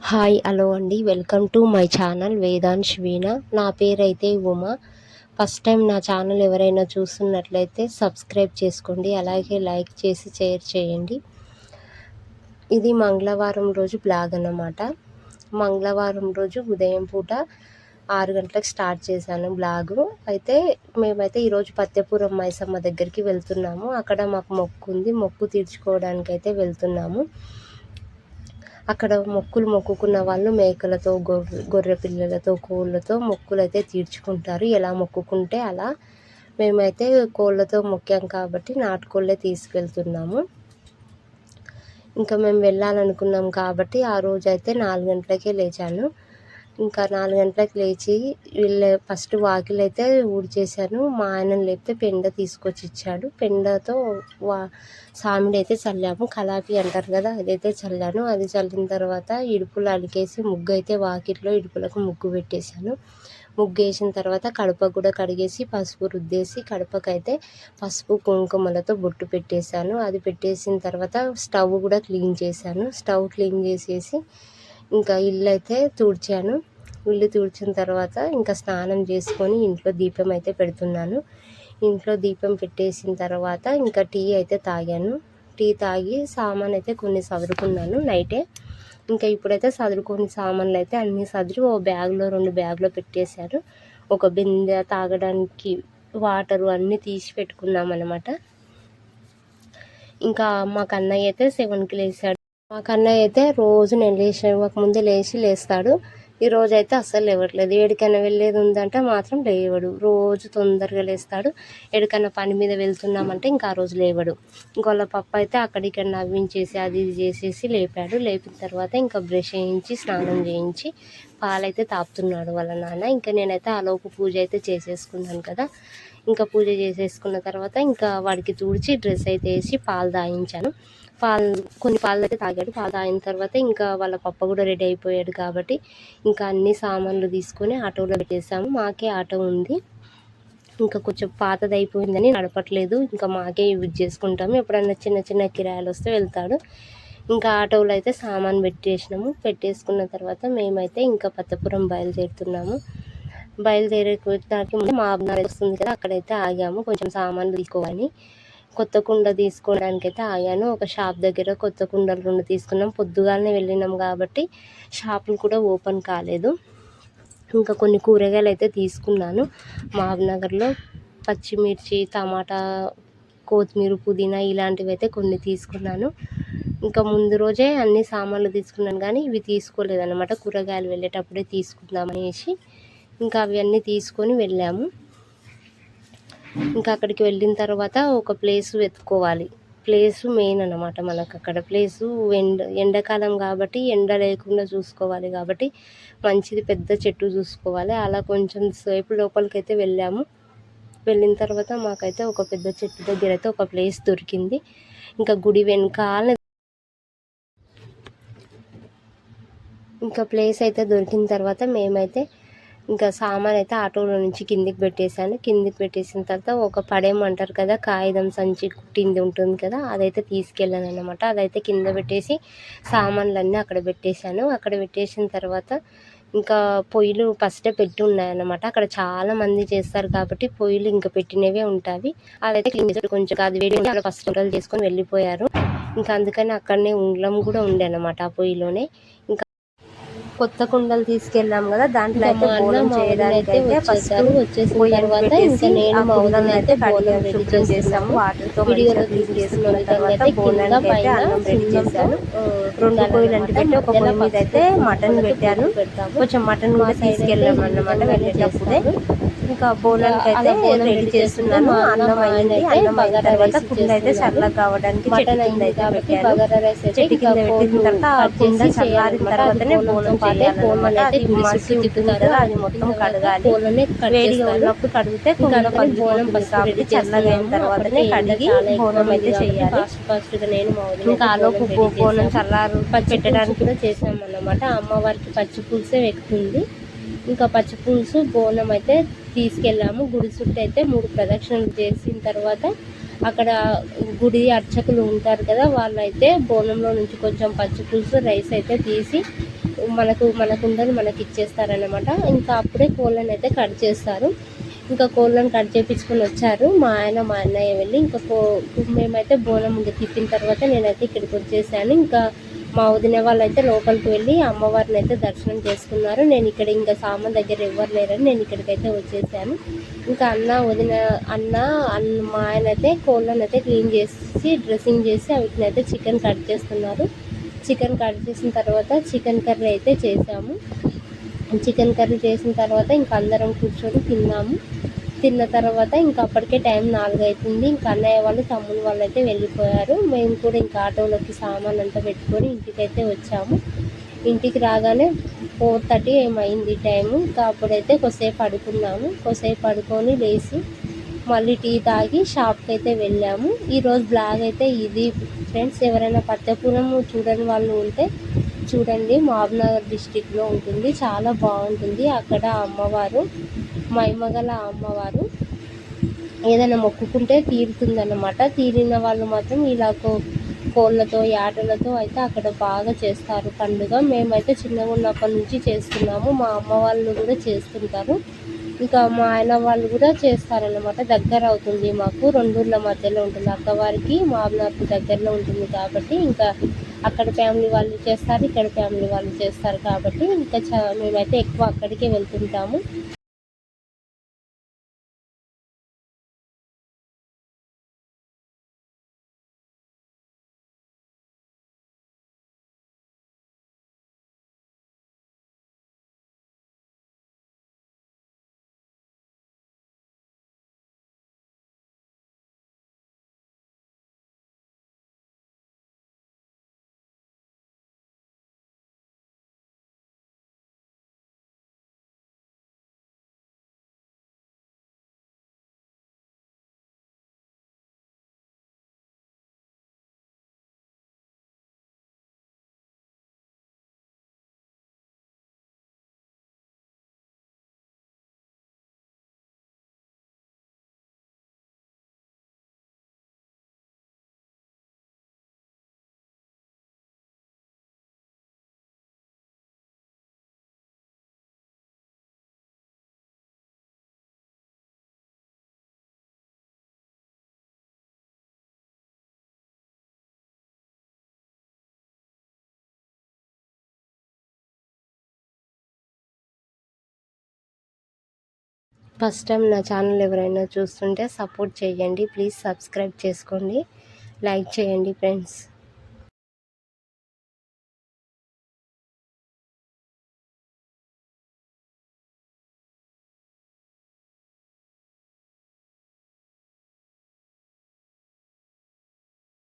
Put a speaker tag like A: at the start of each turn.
A: Hi hello అండి, welcome to my channel Vedansh Veena. నా పేరైతే ఉమ. ఫస్ట్ టైం నా ఛానల్ ఎవరైనా చూస్తున్నట్లయితే సబ్స్క్రైబ్ చేసుకోండి, అలాగే లైక్ చేసి షేర్ చేయండి. ఇది మంగళవారం రోజు బ్లాగ్ అన్నమాట. మంగళవారం రోజు ఉదయం పూట 6 గంటలకు స్టార్ట్ చేశాను బ్లాగు. అయితే మేమైతే ఈరోజు పత్యపురం మైసమ్మ దగ్గరికి వెళ్తున్నాము. అక్కడ మాకు మొక్కు ఉంది, మొక్కు తీర్చుకోవడానికి అయితే వెళ్తున్నాము. అక్కడ మొక్కులు మొక్కుకున్న వాళ్ళు మేకలతో గొర్రె పిల్లలతో కోళ్ళతో మొక్కులు అయితే తీర్చుకుంటారు. ఎలా మొక్కుకుంటే అలా. మేమైతే కోళ్ళతో మొక్కాం కాబట్టి నాటుకోళ్ళే తీసుకెళ్తున్నాము. ఇంకా మేము వెళ్ళాలనుకున్నాం కాబట్టి ఆ రోజు అయితే 4 గంటలకే లేచాను. ఇంకా 4 గంటలకు లేచి ఫస్ట్ వాకిలైతే ఊడ్చేసాను. మా ఆయనను లేపితే పెండ తీసుకొచ్చి ఇచ్చాడు. పెండతో సామిడి అయితే చల్లాము. కలాపి అంటారు కదా, అదైతే చల్లాను. అది చల్లిన తర్వాత ఇడుపులు అలికేసి ముగ్గు అయితే వాకిట్లో ఇడుపులకు ముగ్గు పెట్టేశాను. ముగ్గు వేసిన తర్వాత కడప కూడా కడిగేసి పసుపు రుద్దేసి కడపకైతే పసుపు కుంకుమలతో బొట్టు పెట్టేశాను. అది పెట్టేసిన తర్వాత స్టవ్ కూడా క్లీన్ చేశాను. స్టవ్ క్లీన్ చేసేసి ఇంకా ఇల్లు అయితే తుడిచాను. ఇల్లు తుడిచిన తర్వాత ఇంకా స్నానం చేసుకొని ఇంట్లో దీపం అయితే పెడుతున్నాను. ఇంట్లో దీపం పెట్టేసిన తర్వాత ఇంకా టీ అయితే తాగాను. టీ తాగి సామాన్ అయితే కొన్ని సదురుకున్నాను నైటే. ఇంకా ఇప్పుడైతే సదురుకొని సామాన్లు అయితే అన్నీ సదిరి ఓ బ్యాగ్లో 2 బ్యాగ్లో పెట్టేశారు. ఒక బిందె తాగడానికి వాటరు అన్నీ తీసి పెట్టుకున్నాం అన్నమాట. ఇంకా మా కన్నయ్య అయితే 7కి లేచాడు. మా కన్నయ్య అయితే రోజు నేను లేచే లేస్తాడు. ఈరోజు అయితే అస్సలు లేవట్లేదు. ఎక్కడికైనా వెళ్ళేది ఉందంటే మాత్రం లేవడు. రోజు తొందరగా లేస్తాడు. ఎక్కడికైనా పని మీద వెళ్తున్నామంటే ఇంకా ఆ రోజు లేవడు. ఇంకోళ్ళ పప్ప అయితే అక్కడిక్కడ నవ్వించేసి అది ఇది చేసేసి లేపాడు. లేపిన తర్వాత ఇంకా బ్రష్ చేయించి స్నానం చేయించి పాలైతే తాపుతున్నాడు వాళ్ళ నాన్న. ఇంకా నేనైతే ఆలోపు పూజ అయితే చేసేసుకున్నాను కదా. ఇంకా పూజ చేసేసుకున్న తర్వాత ఇంకా వాడికి తుడిచి డ్రెస్ అయితే వేసి పాలు తాగించాను. కొన్ని పాలు అయితే తాగాడు. పాలు తాగిన తర్వాత ఇంకా వాళ్ళ పప్ప కూడా రెడీ అయిపోయాడు కాబట్టి ఇంకా అన్ని సామాన్లు తీసుకొని ఆటోలో పెట్టేసాము. మాకే ఆటో ఉంది. ఇంకా కొంచెం పాతది అయిపోయిందని నడపట్లేదు. ఇంకా మాకే యూజ్ చేసుకుంటాము. ఎప్పుడన్నా చిన్న చిన్న కిరాయిలు వస్తే వెళ్తాడు. ఇంకా ఆటోలో అయితే సామాన్ పెట్టేసుకున్న తర్వాత మేమైతే ఇంకా పత్తపురం బయలుదేరుతున్నాము. బయలుదేరేదానికి ముందు మా అబ్బాయి వస్తుంది కదా, అక్కడైతే ఆగాము. కొంచెం సామాన్లు తీసుకోవాలి. కొత్త కుండ తీసుకోవడానికి అయితే ఆగాను. ఒక షాప్ దగ్గర కొత్త కుండలు 2 తీసుకున్నాం. పొద్దుగాలనే వెళ్ళినాం కాబట్టి షాపులు కూడా ఓపెన్ కాలేదు. ఇంకా కొన్ని కూరగాయలు అయితే తీసుకున్నాను. మహబూబ్నగర్లో పచ్చిమిర్చి, టమాటా, కొత్తిమీర, పుదీనా ఇలాంటివి అయితే కొన్ని తీసుకున్నాను. ఇంకా ముందు రోజే అన్ని సామాన్లు తీసుకున్నాను కానీ ఇవి తీసుకోలేదన్నమాట. కూరగాయలు వెళ్ళేటప్పుడే తీసుకుందాం అనేసి ఇంకా అవి అన్నీ తీసుకొని వెళ్ళాము. ఇంకా అక్కడికి వెళ్ళిన తర్వాత ఒక ప్లేస్ వెతుక్కోవాలి. ప్లేసు మెయిన్ అన్నమాట మనకు. అక్కడ ప్లేసు ఎండాకాలం కాబట్టి ఎండ లేకుండా చూసుకోవాలి కాబట్టి మంచిది పెద్ద చెట్టు చూసుకోవాలి. అలా కొంచెం సేపు లోపలికైతే వెళ్ళాము. వెళ్ళిన తర్వాత మాకైతే ఒక పెద్ద చెట్టు దగ్గర అయితే ఒక ప్లేస్ దొరికింది. ఇంకా గుడి వెనకాల ఇంకా ప్లేస్ అయితే దొరికిన తర్వాత మేమైతే ఇంకా సామాన్ అయితే ఆటోలో నుంచి కిందికి పెట్టేశాను. కిందికి పెట్టేసిన తర్వాత ఒక పడేమంటారు కదా, కాగితం సంచి కుట్టింది ఉంటుంది కదా, అదైతే తీసుకెళ్ళాను అన్నమాట. అదైతే కింద పెట్టేసి సామాన్లన్నీ అక్కడ పెట్టేశాను. అక్కడ పెట్టేసిన తర్వాత ఇంకా పొయ్యిలు ఫస్టే పెట్టి ఉన్నాయన్నమాట. అక్కడ చాలా మంది చేస్తారు కాబట్టి పొయ్యిలు ఇంకా పెట్టినవే ఉంటాయి. అదైతే కొంచెం అది వేడి అక్కడ ఫస్ట్ వంటలు చేసుకొని వెళ్ళిపోయారు. ఇంకా అందుకని అక్కడనే ఉండ్లం కూడా ఉండే అన్నమాట ఆ పొయ్యిలోనే. ఇంకా కొత్త కుండలు తీసుకెళ్ళాం కదా, దాంట్లో అయితే బోనం చేయడానికి అయితే వచ్చేసారు. వచ్చేసిన తర్వాత ఇంకా నేను మా వదిన అయితే బోనం రెడీ చేసాము. వాటర్తో వీడియోలో తీసుకున్న తర్వాత బోనానికి అయితే అన్నం రెడీ చేశాను. 2 పొయ్యిలు అంటే పెట్టి ఒక పొయ్యి మీద అయితే మటన్ పెట్టాను. కొంచెం మటన్ కూడా తీసుకెళ్ళాం అన్నమాట వెళ్ళేటప్పుడే. ఇంకా బోనానికి అయితే రెడీ చేస్తున్నాను. అన్నం అయింది. అన్నం అయిన తర్వాత కుండ అయితే చల్లగా కావడానికి చెట్టు కింద అయితే పెట్టాను. చెట్టు కింద పెట్టిన తర్వాత ఆ కుండ చల్లారిన తర్వాతనే బోనం చేయాలన్నమాట. అది మసి ఉంటుంది కదా, అది మొత్తం కడగాలి. వేడిగా ఉన్నప్పుడు కడిగితే కుండ పగిలిపోతుంది కాబట్టి చల్లగా అయిన తర్వాతనే కడిగి బోనం అయితే చేయాలి. ఇంకా ఆలోపు బోనం చల్లారు పెట్టడానికి కూడా చేసాం అన్నమాట. అమ్మవారికి పచ్చి పులుసే ఎక్కుతుంది. ఇంకా పచ్చి పులుసు బోనం అయితే తీసుకెళ్ళాము. గుడి చుట్టూ అయితే 3 ప్రదక్షిణలు చేసిన తర్వాత అక్కడ గుడి అర్చకులు ఉంటారు కదా, వాళ్ళైతే బోనంలో నుంచి కొంచెం పచ్చి పులుసు రైస్ అయితే తీసి మనకుండని మనకి ఇచ్చేస్తారనమాట. ఇంకా అప్పుడే కోళ్ళని అయితే కట్ చేస్తారు. ఇంకా కోళ్ళని కట్ చేయించుకొని వచ్చారు మా ఆయన మా అన్నయ్య వెళ్ళి. ఇంకా మేమైతే బోనం తిప్పిన తర్వాత నేనైతే ఇక్కడికి వచ్చేసాను. ఇంకా మా వదిన వాళ్ళు అయితే లోపలికి వెళ్ళి అమ్మవారిని అయితే దర్శనం చేసుకున్నారు. నేను ఇక్కడ ఇంకా సామాన్ దగ్గర ఎవరు లేరని నేను ఇక్కడికైతే వచ్చేసాను. ఇంకా అన్న మా ఆయన అయితే కోళ్ళని అయితే క్లీన్ చేసి డ్రెస్సింగ్ చేసి వీటిని అయితే చికెన్ కట్ చేస్తున్నారు. చికెన్ కట్ చేసిన తర్వాత చికెన్ కర్రీ అయితే చేసాము. చికెన్ కర్రీ చేసిన తర్వాత ఇంకా అందరం కూర్చొని తిన్నాము. తిన్న తర్వాత ఇంకా అప్పటికే టైం 4 అవుతుంది. ఇంకా అన్నయ్య వాళ్ళు తమ్ముడు వాళ్ళు అయితే వెళ్ళిపోయారు. మేము కూడా ఇంకా ఆటోలోకి సామాన్ అంతా పెట్టుకొని ఇంటికైతే వచ్చాము. ఇంటికి రాగానే 4:30 ఏమైంది టైము. ఇంకా అప్పుడైతే కొద్దిసేపు పడుకున్నాము. కొద్దిసేపు పడుకొని లేచి మళ్ళీ టీ తాగి షాప్కి అయితే వెళ్ళాము. ఈరోజు బ్లాగ్ అయితే ఇది ఫ్రెండ్స్. ఎవరైనా పత్యపురం చూడని వాళ్ళు ఉంటే చూడండి, మహబూబ్నగర్ డిస్టిక్లో ఉంటుంది. చాలా బాగుంటుంది. అక్కడ అమ్మవారు మైమగల అమ్మవారు ఏదైనా మొక్కుకుంటే తీరుతుందన్నమాట. తీరిన వాళ్ళు మాత్రం ఇలా కోళ్ళతో యాటలతో అయితే అక్కడ బాగా చేస్తారు పండుగ. మేమైతే చిన్నగా ఉన్నప్పటి నుంచి చేస్తున్నాము. మా అమ్మ వాళ్ళు కూడా చేస్తుంటారు. ఇంకా మా ఆయన వాళ్ళు కూడా చేస్తారన్నమాట. దగ్గర అవుతుంది మాకు, 2 ఊర్ల మధ్యలో ఉంటుంది. అక్కవారికి మహబూబ్నగర్కి దగ్గరలో ఉంటుంది కాబట్టి ఇంకా అక్కడ ఫ్యామిలీ వాళ్ళు చేస్తారు, ఇక్కడ ఫ్యామిలీ వాళ్ళు చేస్తారు కాబట్టి ఇంకా మేమైతే ఎక్కువ అక్కడికే వెళ్తుంటాము. ఫస్ట్ టైం నా ఛానల్ ఎవరైనా చూస్తుంటే సపోర్ట్ చేయండి. ప్లీజ్ సబ్స్క్రైబ్ చేసుకోండి, లైక్ చేయండి ఫ్రెండ్స్.